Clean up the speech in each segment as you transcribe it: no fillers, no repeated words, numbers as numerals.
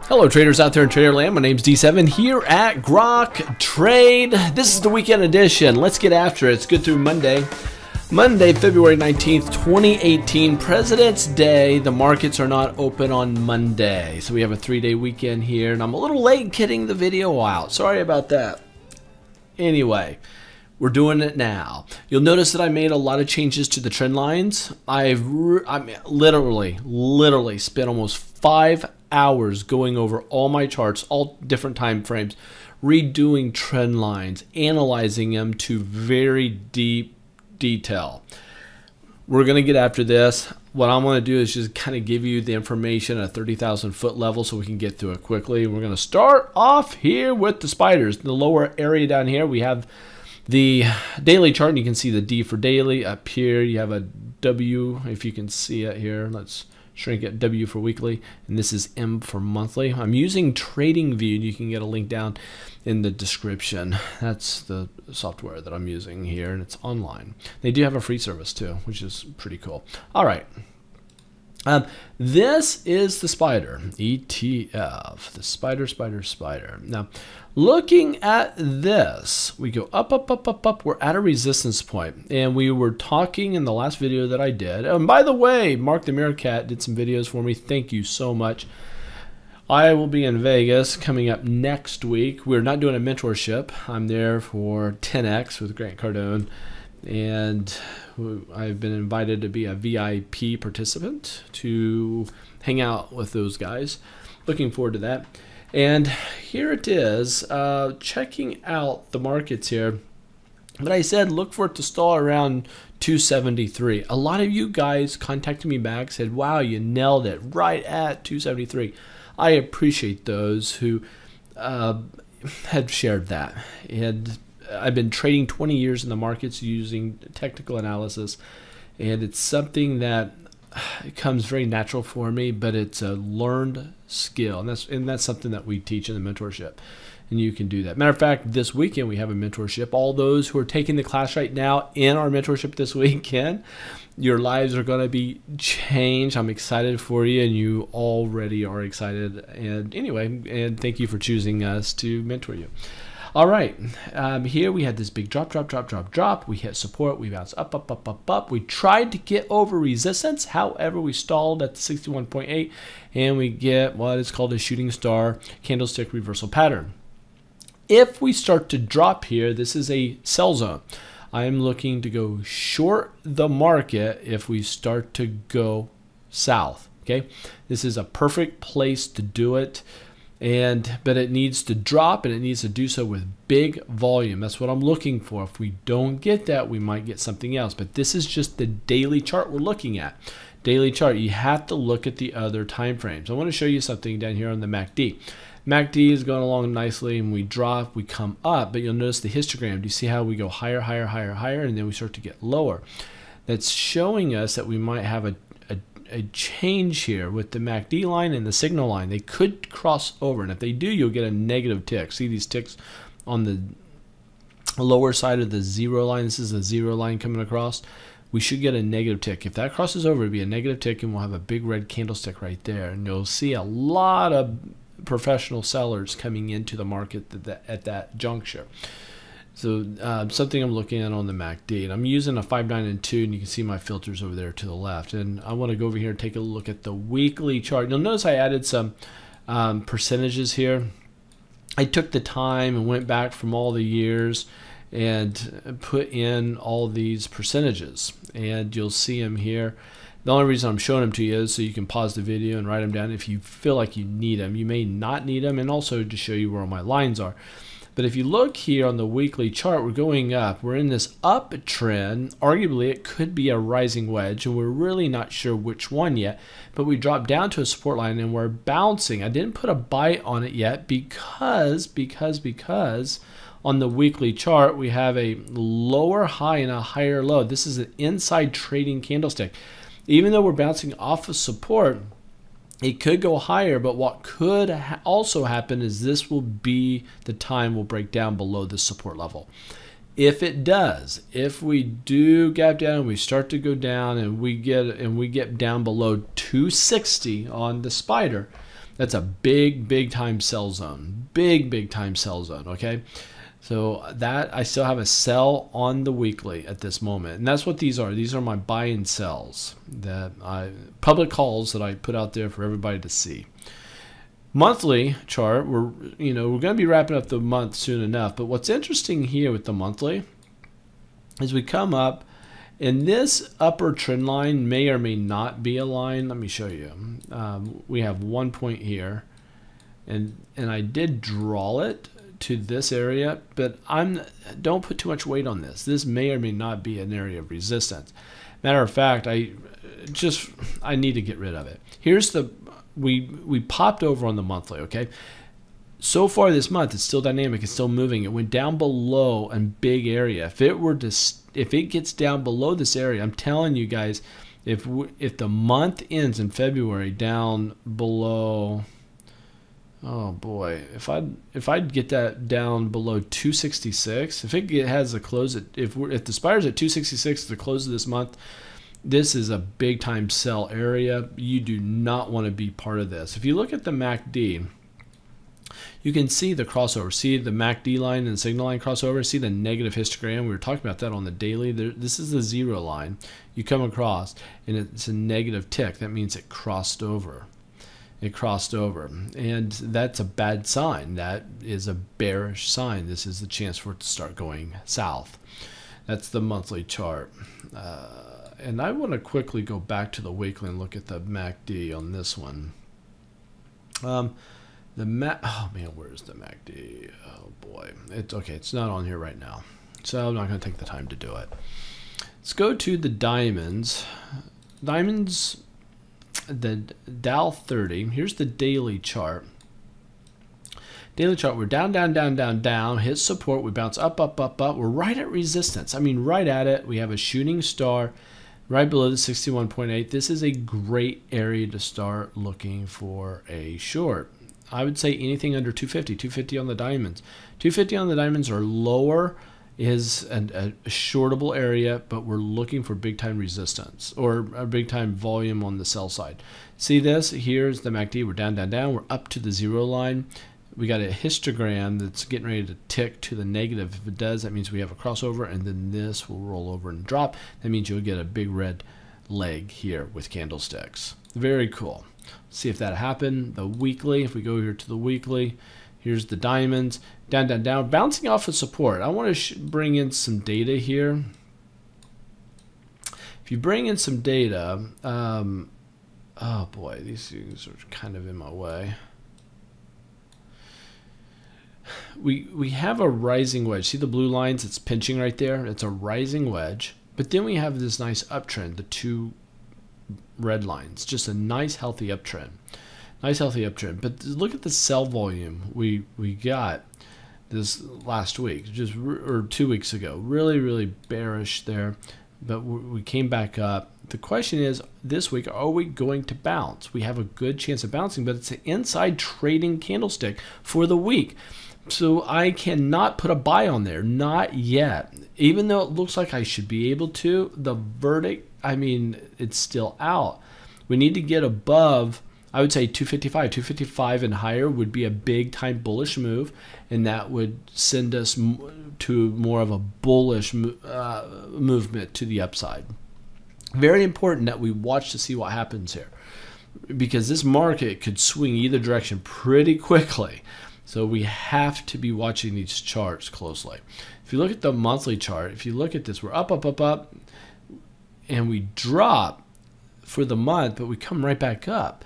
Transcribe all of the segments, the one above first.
Hello traders out there in Traderland, my name's D7 here at Grok Trade. This is the weekend edition. Let's get after it. It's good through Monday. Monday, February 19th, 2018, President's Day. The markets are not open on Monday. So we have a 3-day weekend here, and I'm a little late getting the video out. Sorry about that. Anyway, we're doing it now. You'll notice that I made a lot of changes to the trend lines. I literally spent almost 5 hours going over all my charts, all different time frames, redoing trend lines, analyzing them to very deep detail. We're going to get after this. What I'm going to do is just kind of give you the information at a 30,000 foot level so we can get through it quickly. We're going to start off here with the spiders. The lower area down here, we have the daily chart, and you can see the D for daily. Up here, you have a W, if you can see it here. Let's shrink it, W for weekly, and this is M for monthly. I'm using TradingView, and you can get a link down in the description. That's the software that I'm using here, and it's online. They do have a free service too, which is pretty cool. All right. This is the spider ETF, the spider. Now, looking at this, we go up, up, up, up, up. We're at a resistance point, and we were talking in the last video that I did. And by the way, Mark the Meerkat did some videos for me. Thank you so much. I will be in Vegas coming up next week. We're not doing a mentorship. I'm there for 10X with Grant Cardone, and I've been invited to be a VIP participant to hang out with those guys. Looking forward to that. And here it is, checking out the markets here. But I said look for it to stall around 273. A lot of you guys contacted me back, said, wow, you nailed it right at 273. I appreciate those who had shared that. And I've been trading 20 years in the markets using technical analysis, and it's something that comes very natural for me, but it's a learned skill, and that's something that we teach in the mentorship, and you can do that. Matter of fact, this weekend we have a mentorship. All those who are taking the class right now in our mentorship this weekend, your lives are going to be changed. I'm excited for you, and you already are excited. And anyway, and thank you for choosing us to mentor you. All right, here we had this big drop. We hit support, we bounced up, up, up, up, up. We tried to get over resistance. However, we stalled at the 61.8, and we get what is called a shooting star candlestick reversal pattern. If we start to drop here, this is a sell zone. I am looking to go short the market if we start to go south. Okay, this is a perfect place to do it. But it needs to drop, and it needs to do so with big volume. That's what I'm looking for. If we don't get that, we might get something else. But this is just the daily chart we're looking at. Daily chart, you have to look at the other time frames. I want to show you something down here on the MACD. MACD is going along nicely, and we drop, we come up, but you'll notice the histogram. Do you see how we go higher, higher, higher, higher, and then we start to get lower? That's showing us that we might have a change here with the MACD line and the signal line. They could cross over, and if they do, you'll get a negative tick. See these ticks on the lower side of the zero line? This is a zero line coming across. We should get a negative tick. If that crosses over, it'll be a negative tick, and we'll have a big red candlestick right there. And you'll see a lot of professional sellers coming into the market at that juncture. So something I'm looking at on the MACD, and I'm using a 5, 9, and 2, and you can see my filters over there to the left. And I want to go over here and take a look at the weekly chart. You'll notice I added some percentages here. I took the time and went back from all the years and put in all these percentages, and you'll see them here. The only reason I'm showing them to you is so you can pause the video and write them down if you feel like you need them. You may not need them, and also to show you where all my lines are. But if you look here on the weekly chart, we're going up. We're in this uptrend. Arguably, it could be a rising wedge, and we're really not sure which one yet. But we dropped down to a support line, and we're bouncing. I didn't put a buy on it yet because on the weekly chart, we have a lower high and a higher low. This is an inside trading candlestick. Even though we're bouncing off of support, it could go higher, but what could also happen is this will be the time we'll break down below the support level. If it does, if we do gap down and we start to go down and we get down below 260 on the spider, That's a big time sell zone. Big time sell zone, okay? So that I still have a sell on the weekly at this moment. And that's what these are. These are my buy and sells, that public calls that I put out there for everybody to see. Monthly chart, we're going to be wrapping up the month soon enough. But what's interesting here with the monthly is we come up, and this upper trend line may or may not be a line. Let me show you. We have 1 point here, and I did draw it to this area, but don't put too much weight on this. This may or may not be an area of resistance. Matter of fact, I need to get rid of it. Here's the we popped over on the monthly, okay? So far this month, it's still dynamic, it's still moving. It went down below a big area. If it gets down below this area, I'm telling you guys, if the month ends in February down below, oh boy, if I'd get that down below 266, if it has a close at if the spider's at 266 at the close of this month, this is a big time sell area. You do not want to be part of this. If you look at the MACD, you can see the crossover. See the MACD line and the signal line crossover. See the negative histogram. We were talking about that on the daily. This is the 0 line. You come across, and it's a negative tick. That means it crossed over. It crossed over, and that's a bad sign. That is a bearish sign. This is the chance for it to start going south. That's the monthly chart. And I want to quickly go back to the weekly and look at the MACD on this one. Oh man, where's the MACD? Oh boy, it's okay. It's not on here right now, so I'm not going to take the time to do it. Let's go to the diamonds. Diamonds, the Dow 30. Here's the daily chart. Daily chart, we're down, hit support, we bounce up. We're right at resistance. I mean, right at it. We have a shooting star right below the 61.8. This is a great area to start looking for a short. I would say anything under 250 on the diamonds. 250 on the diamonds or lower is a shortable area, but we're looking for big time resistance or a big time volume on the sell side. See this? Here's the MACD. We're down. We're up to the 0 line. We got a histogram that's getting ready to tick to the negative. If it does, that means we have a crossover, and then this will roll over and drop. That means you'll get a big red leg here with candlesticks. Very cool. See if that happened. The weekly, if we go here to the weekly, here's the diamonds, down, bouncing off of support. I want to bring in some data here. If you bring in some data, oh boy, these things are kind of in my way. We have a rising wedge. See the blue lines? It's pinching right there. It's a rising wedge. But then we have this nice uptrend, the 2 red lines. Just a nice healthy uptrend. Nice healthy uptrend. But look at the sell volume we got this last week, or 2 weeks ago. Really bearish there. But we came back up. The question is, this week, are we going to bounce? We have a good chance of bouncing, but it's an inside trading candlestick for the week. So I cannot put a buy on there, not yet. Even though it looks like I should be able to, the verdict, I mean, it's still out. We need to get above, I would say 255. 255 and higher would be a big time bullish move, and that would send us to more of a bullish movement to the upside. Very important that we watch to see what happens here, because this market could swing either direction pretty quickly. So we have to be watching these charts closely. If you look at the monthly chart, if you look at this, we're up, and we drop for the month, but we come right back up.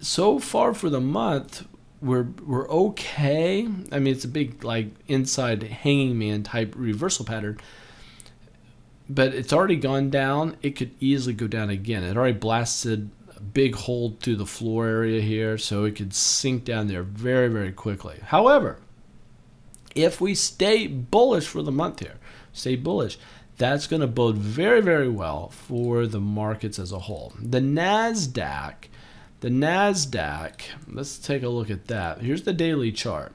So far for the month, we're okay. I mean, it's a big like inside hanging man type reversal pattern, but it's already gone down. It could easily go down again. It already blasted big hole through the floor area here, so it could sink down there very quickly. However, if we stay bullish for the month here, stay bullish, that's going to bode very well for the markets as a whole. The Nasdaq, let's take a look at that. Here's the daily chart.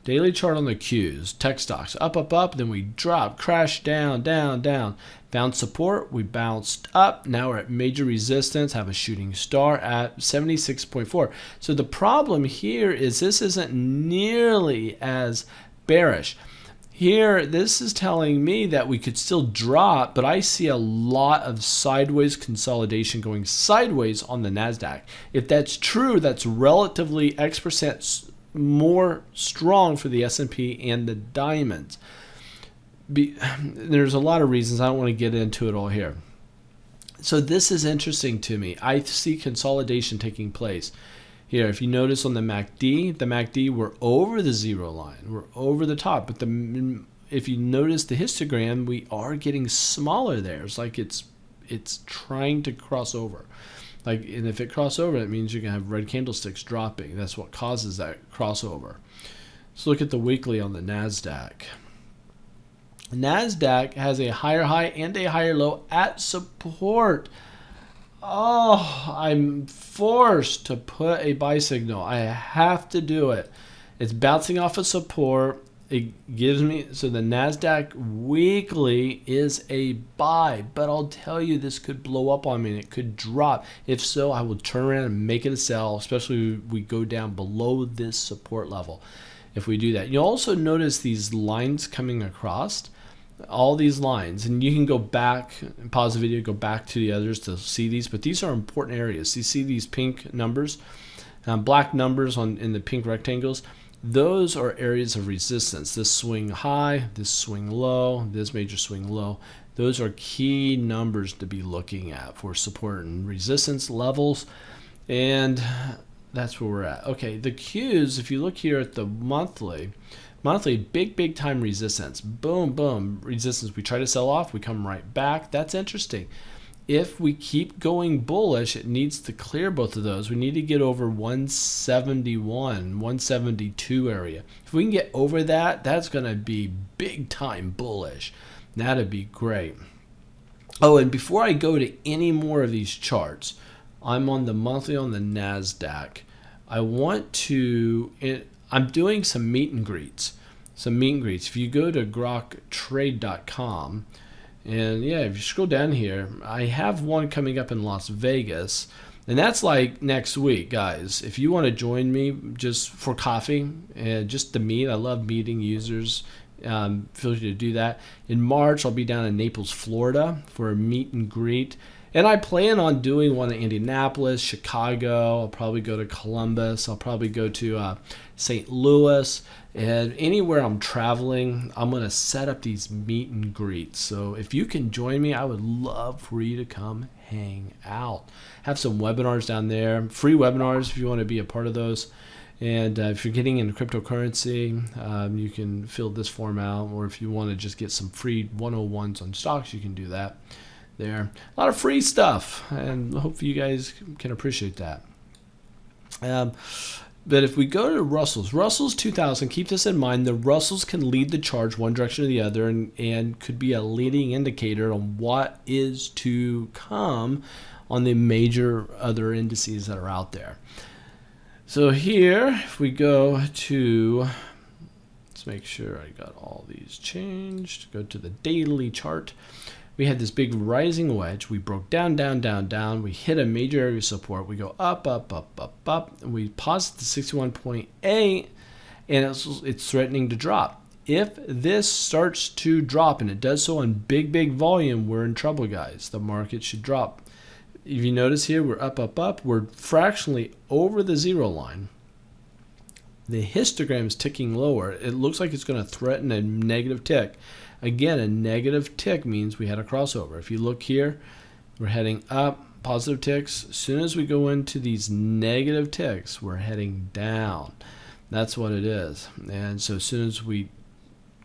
Daily chart on the Qs, tech stocks, up, then we drop, crash down. Found support, we bounced up. Now we're at major resistance, have a shooting star at 76.4. So the problem here is this isn't nearly as bearish. Here, this is telling me that we could still drop, but I see a lot of sideways consolidation going sideways on the Nasdaq. If that's true, that's relatively X% more strong for the S&P and the diamonds. There's a lot of reasons. I don't want to get into it all here. So this is interesting to me. I see consolidation taking place here. If you notice on the MACD, we're over the zero line. We're over the top. But if you notice the histogram, we are getting smaller there. It's like it's trying to cross over. And if it crosses over, that means you're going to have red candlesticks dropping. That's what causes that crossover. Let's look at the weekly on the Nasdaq. Nasdaq has a higher high and a higher low at support. Oh, I'm forced to put a buy signal. I have to do it. It's bouncing off of support. It gives me, so the Nasdaq weekly is a buy, but I'll tell you, this could blow up on me and it could drop. If so, I will turn around and make it a sell, especially if we go down below this support level. If we do that, you'll also notice these lines coming across. All these lines, and you can go back, pause the video, go back to the others to see these, but these are important areas. You see these pink numbers, black numbers in the pink rectangles. Those are areas of resistance. This swing high, this swing low, this major swing low. Those are key numbers to be looking at for support and resistance levels, and that's where we're at. Okay, the Qs, if you look here at the monthly, big time resistance. Boom, boom, resistance. We try to sell off, we come right back. That's interesting. If we keep going bullish, it needs to clear both of those. We need to get over 171, 172 area. If we can get over that, that's going to be big time bullish. That'd be great. Oh, and before I go to any more of these charts, I'm on the monthly on the Nasdaq. I'm doing some meet and greets. If you go to groktrade.com, and yeah, if you scroll down here, I have one coming up in Las Vegas, and that's like next week, guys. If you want to join me just for coffee and just to meet, I love meeting users. Feel free to do that. In March, I'll be down in Naples, Florida for a meet and greet. And I plan on doing one in Indianapolis, Chicago. I'll probably go to Columbus. I'll probably go to St. Louis. And anywhere I'm traveling, I'm going to set up these meet and greets. So if you can join me, I would love for you to come hang out. Have some webinars down there, free webinars if you want to be a part of those. And if you're getting into cryptocurrency, you can fill this form out. Or if you want to just get some free 101s on stocks, you can do that. There, a lot of free stuff, and hopefully you guys can appreciate that. But if we go to Russell's 2000, keep this in mind. The Russells can lead the charge one direction or the other, and could be a leading indicator on what is to come on the major other indices that are out there. So here, if we go to, let's make sure I got all these changed. Go to the daily chart. We had this big rising wedge. We broke down, down, down, down. We hit a major area of support. We go up, up, up, up, up. And we paused at 61.8, and it's threatening to drop. If this starts to drop, and it does so on big volume, we're in trouble, guys. The market should drop. If you notice here, we're up, up, up. We're fractionally over the zero line. The histogram is ticking lower. It looks like it's going to threaten a negative tick. Again, a negative tick means we had a crossover. If you look here, we're heading up, positive ticks. As soon as we go into these negative ticks, we're heading down. That's what it is. And so as soon as we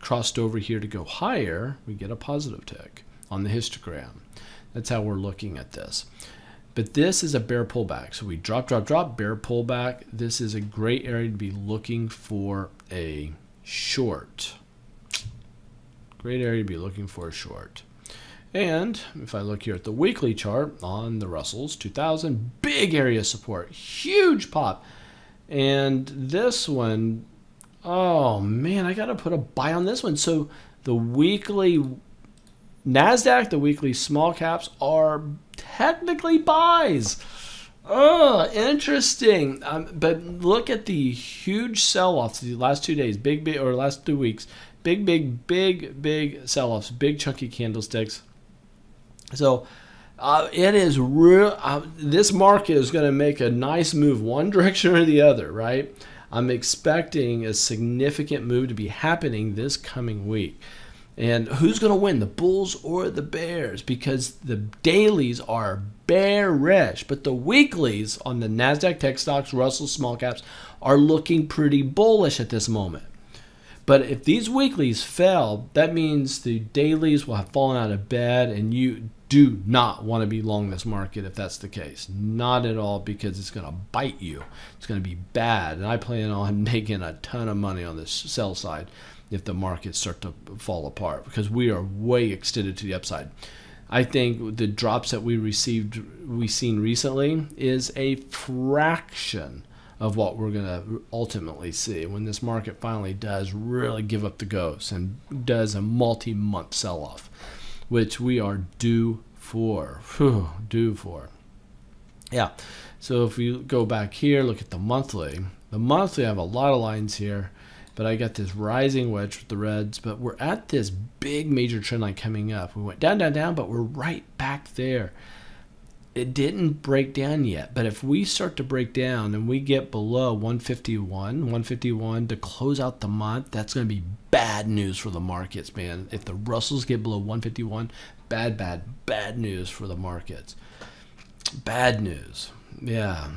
crossed over here to go higher, we get a positive tick on the histogram. That's how we're looking at this. But this is a bear pullback. So we drop, drop, drop, bear pullback. This is a great area to be looking for a short. Great area to be looking for a short. And if I look here at the weekly chart on the Russell's 2000, big area of support, huge pop. And this one, oh man, I got to put a buy on this one. So the weekly Nasdaq, the weekly small caps are technically buys. Interesting. But look at the huge sell-offs the last 2 days, or last 2 weeks. Big sell-offs, big chunky candlesticks. So it is real. This market is going to make a nice move one direction or the other, right? I'm expecting a significant move to be happening this coming week. And who's going to win, the bulls or the bears? Because the dailies are bearish, but the weeklies on the Nasdaq tech stocks, Russell small caps, are looking pretty bullish at this moment. But if these weeklies fell, that means the dailies will have fallen out of bed, and you do not want to be long this market if that's the case. Not at all, because it's going to bite you. It's going to be bad, and I plan on making a ton of money on this sell side if the markets start to fall apart, because we are way extended to the upside. I think the drops that we've seen recently is a fraction of what we're going to ultimately see when this market finally does really give up the ghost and does a multi-month sell-off, which we are due for. Yeah. So if we go back here, look at the monthly. The monthly, I have a lot of lines here, but I got this rising wedge with the reds, but we're at this big major trend line coming up. We went down, but we're right back there. It didn't break down yet, but if we start to break down and we get below 151 to close out the month, that's going to be bad news for the markets, man. If the Russells get below 151, bad news for the markets. Bad news. Yeah.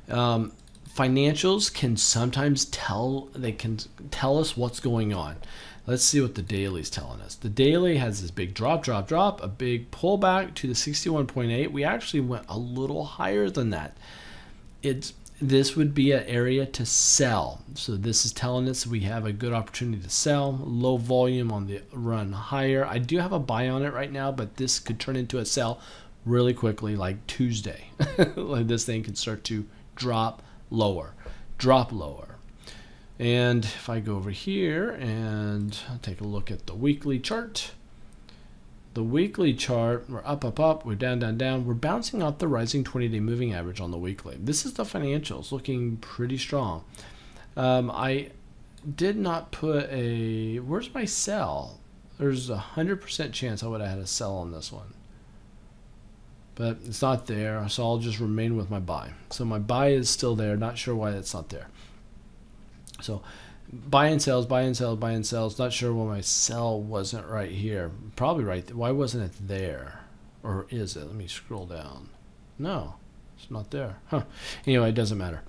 Financials can sometimes tell us what's going on. Let's see what the daily is telling us. The daily has this big drop, a big pullback to the 61.8. We actually went a little higher than that. This would be an area to sell. So this is telling us we have a good opportunity to sell. Low volume on the run higher. I do have a buy on it right now, but this could turn into a sell really quickly, like Tuesday. Like this thing could start to drop lower. And if I go over here and take a look at the weekly chart, we're up, we're down. We're bouncing off the rising 20-day moving average on the weekly. This is the financials looking pretty strong. I did not put where's my sell? There's 100% chance I would have had a sell on this one, but it's not there, so I'll just remain with my buy. So my buy is still there, not sure why it's not there. So buy and sells. Not sure why my sell wasn't right here. Probably right there. Why wasn't it there? Or is it? Let me scroll down. No, it's not there. Huh. Anyway, it doesn't matter.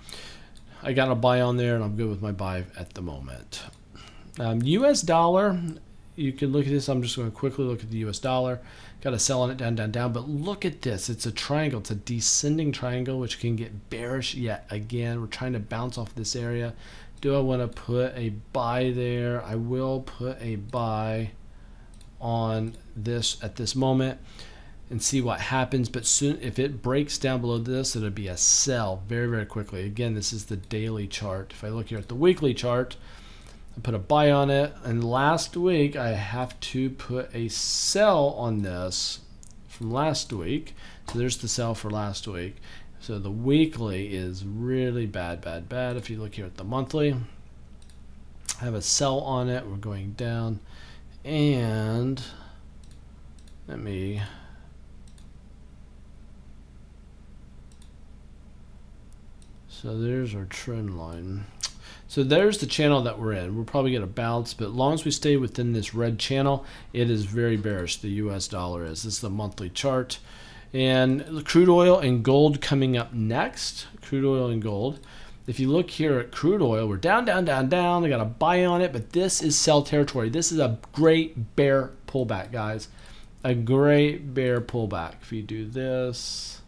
I got a buy on there, and I'm good with my buy at the moment. US dollar, you can look at this. I'm just going to quickly look at the US dollar. Got a sell on it, down. But look at this. It's a triangle. It's a descending triangle, which can get bearish yet again. We're trying to bounce off this area. Do I want to put a buy there? I will put a buy on this at this moment and see what happens. But soon, if it breaks down below this, it'll be a sell very quickly. Again, this is the daily chart. If I look here at the weekly chart, I put a buy on it, and last week I have to put a sell on this from last week. So there's the sell for last week. So the weekly is really bad. If you look here at the monthly, I have a sell on it. We're going down, and so there's our trend line. So there's the channel that we're in. We'll probably get a bounce, but as long as we stay within this red channel, it is very bearish. The US dollar is. This is the monthly chart. And crude oil and gold coming up next. Crude oil and gold. If you look here at crude oil, we're down. I got a buy on it, but this is sell territory. This is a great bear pullback, guys. A great bear pullback. If you do this,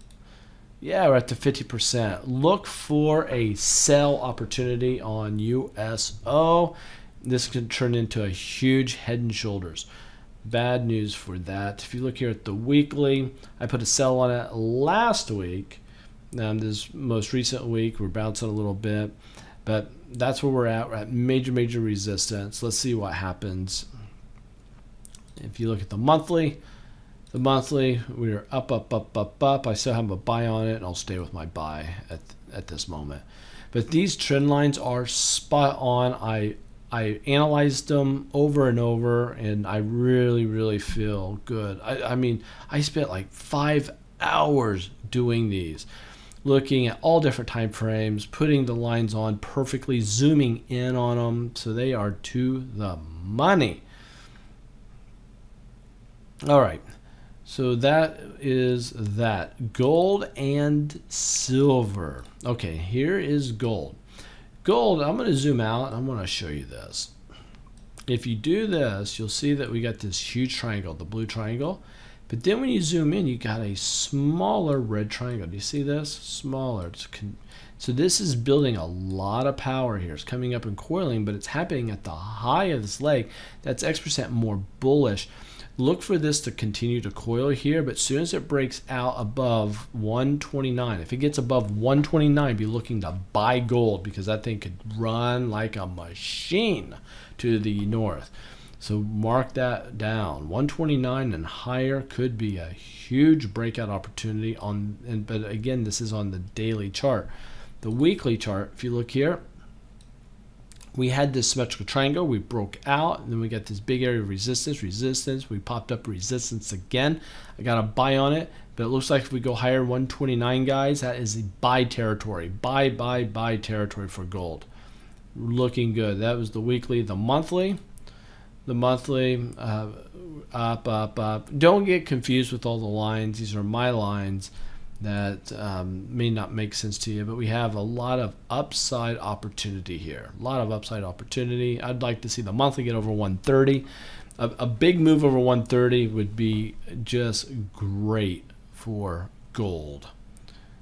yeah, we're at the 50%. Look for a sell opportunity on USO. This could turn into a huge head and shoulders. Bad news for that. If you look here at the weekly, I put a sell on it last week. This most recent week, we're bouncing a little bit, but that's where we're at. We're at major resistance. Let's see what happens. If you look at the monthly we are up, up, up, up, up. I still have a buy on it, and I'll stay with my buy at this moment. But these trend lines are spot on. I analyzed them over and over, and I really feel good. I mean, I spent like 5 hours doing these, looking at all different time frames, putting the lines on perfectly, zooming in on them, so they are to the money. All right, so that is that. Gold and silver. Okay, here is gold. Gold, I'm going to zoom out and I'm going to show you this. If you do this, you'll see that we got this huge triangle, the blue triangle. But then when you zoom in, you got a smaller red triangle. Do you see this? Smaller. So this is building a lot of power here. It's coming up and coiling, but it's happening at the high of this leg. That's X% more bullish. Look for this to continue to coil here, but as soon as it breaks out above 129, if it gets above 129, be looking to buy gold, because that thing could run like a machine to the north. So mark that down. 129 and higher could be a huge breakout opportunity but again, this is on the daily chart. The weekly chart, if you look here, we had this symmetrical triangle, we broke out, and then we got this big area of resistance, we popped up resistance again. I got a buy on it, but it looks like if we go higher, 129, guys, that is the buy territory. Buy territory for gold. Looking good. That was the weekly. The monthly, up, up, up. Don't get confused with all the lines. These are my lines that may not make sense to you, but we have a lot of upside opportunity here. A lot of upside opportunity. I'd like to see the monthly get over 130. A big move over 130 would be just great for gold.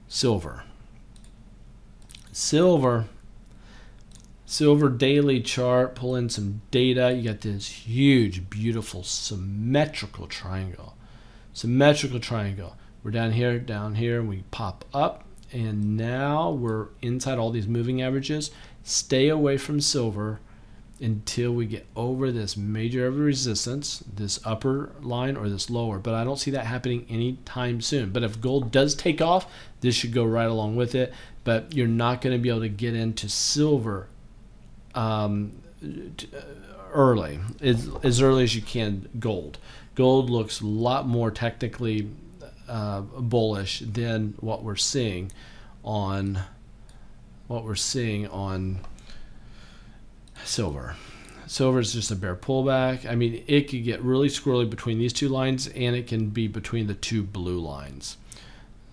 Silver daily chart, pull in some data. You got this huge, beautiful, symmetrical triangle. We're down here, and we pop up, and now we're inside all these moving averages. Stay away from silver until we get over this major area of resistance, this upper line or this lower, but I don't see that happening anytime soon. But if gold does take off, this should go right along with it, but you're not going to be able to get into silver early, as early as you can gold. Gold looks a lot more technically bullish than what we're seeing on silver. Silver is just a bear pullback. I mean, it could get really squirrely between these two lines, and it can be between the two blue lines.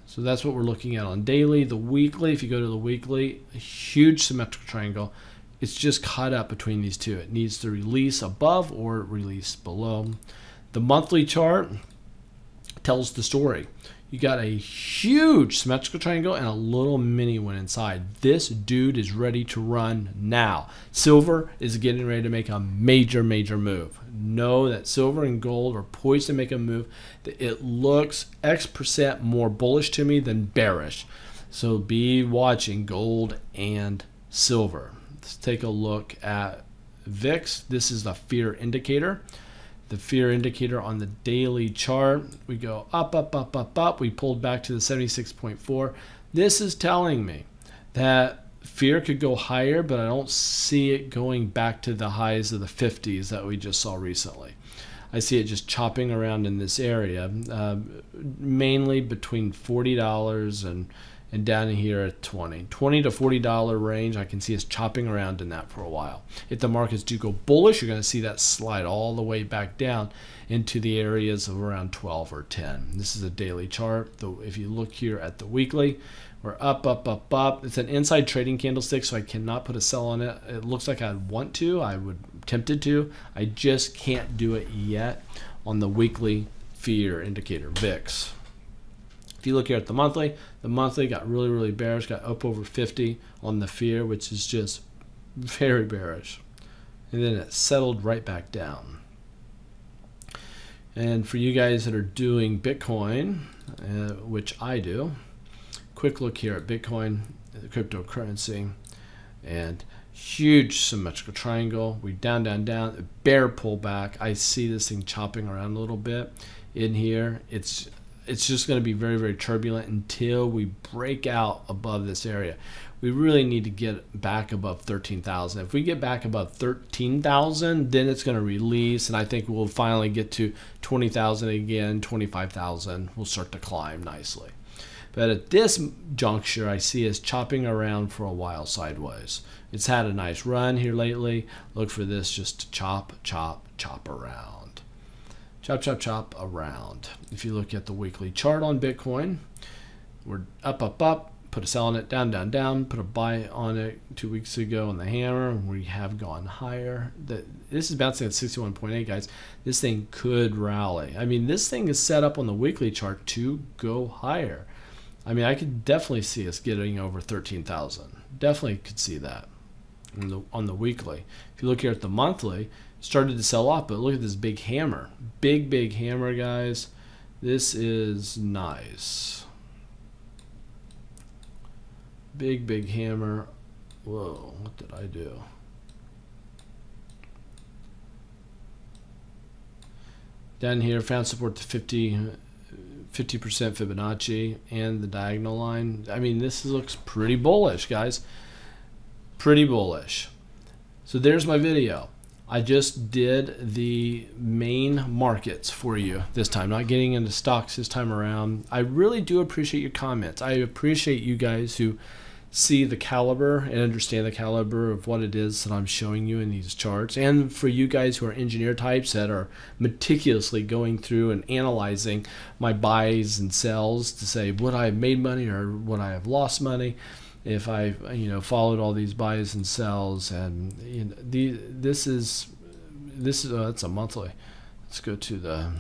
So that's what we're looking at on daily. The weekly, if you go to the weekly, a huge symmetrical triangle. It's just caught up between these two. It needs to release above or release below. The monthly chart tells the story. You got a huge symmetrical triangle and a little mini one inside. This dude is ready to run now. Silver is getting ready to make a major move. Know that silver and gold are poised to make a move. It looks X% more bullish to me than bearish. So be watching gold and silver. Let's take a look at VIX. This is the fear indicator. The fear indicator on the daily chart. We go up, up, up, up, up. We pulled back to the 76.4. This is telling me that fear could go higher, but I don't see it going back to the highs of the 50s that we just saw recently. I see it just chopping around in this area, mainly between $40 and down here at $20 to $40 range. I can see us chopping around in that for a while. If the markets do go bullish, you're going to see that slide all the way back down into the areas of around 12 or 10. This is a daily chart. If you look here at the weekly, we're up, up, up, up. It's an inside trading candlestick, so I cannot put a sell on it. It looks like I'd want to. I would tempted to. I just can't do it yet on the weekly fear indicator, VIX. If you look here at the monthly got really bearish, got up over 50 on the fear, which is just very bearish. And then it settled right back down. And for you guys that are doing Bitcoin, which I do, quick look here at Bitcoin, the cryptocurrency, and Huge symmetrical triangle. We down, down, down. Bear pullback. I see this thing chopping around a little bit in here. It's just going to be very, very turbulent until we break out above this area. We really need to get back above 13,000. If we get back above 13,000, then it's going to release, and I think we'll finally get to 20,000 again, 25,000. We'll start to climb nicely. But at this juncture, I see us chopping around for a while sideways. It's had a nice run here lately. Look for this just to chop, chop, chop around. Chop, chop, chop around. If you look at the weekly chart on Bitcoin, we're up, up, up. Put a sell on it, down, down, down. Put a buy on it 2 weeks ago on the hammer. We have gone higher. This is bouncing at 61.8, guys. This thing could rally. I mean, this thing is set up on the weekly chart to go higher. I mean, I could definitely see us getting over 13,000. Definitely could see that on the weekly. If you look here at the monthly, started to sell off, but look at this big hammer. Big, big hammer, guys. This is nice. Big, big hammer. Whoa, what did I do? Down here, found support to 50% Fibonacci and the diagonal line. I mean, this looks pretty bullish, guys. Pretty bullish. So there's my video. I just did the main markets for you this time, not getting into stocks this time around. I really do appreciate your comments. I appreciate you guys who see the caliber and understand the caliber of what it is that I'm showing you in these charts, and for you guys who are engineer types that are meticulously going through and analyzing my buys and sells to say would I have made money or would I have lost money if I followed all these buys and sells. And this is that's a monthly. Let's go to the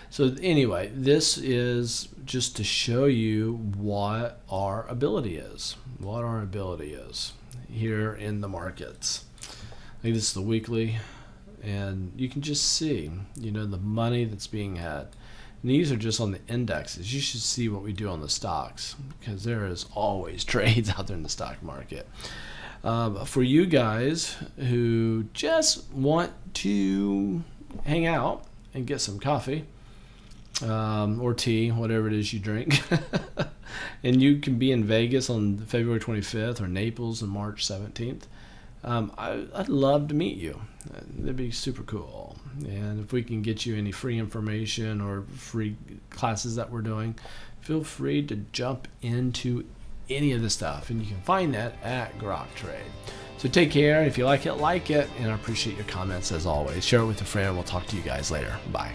So anyway, this is just to show you what our ability is. What our ability is here in the markets. I think this is the weekly, and you can just see, the money that's being had. And these are just on the indexes. You should see what we do on the stocks, because there is always trades out there in the stock market. For you guys who just want to hang out and get some coffee, or tea, whatever it is you drink, and you can be in Vegas on February 25th or Naples on March 17th, I'd love to meet you. That'd be super cool. And if we can get you any free information or free classes that we're doing, feel free to jump into any of the stuff, and you can find that at Grok Trade. So take care. If you like it, and I appreciate your comments as always. Share it with a friend. We'll talk to you guys later. Bye.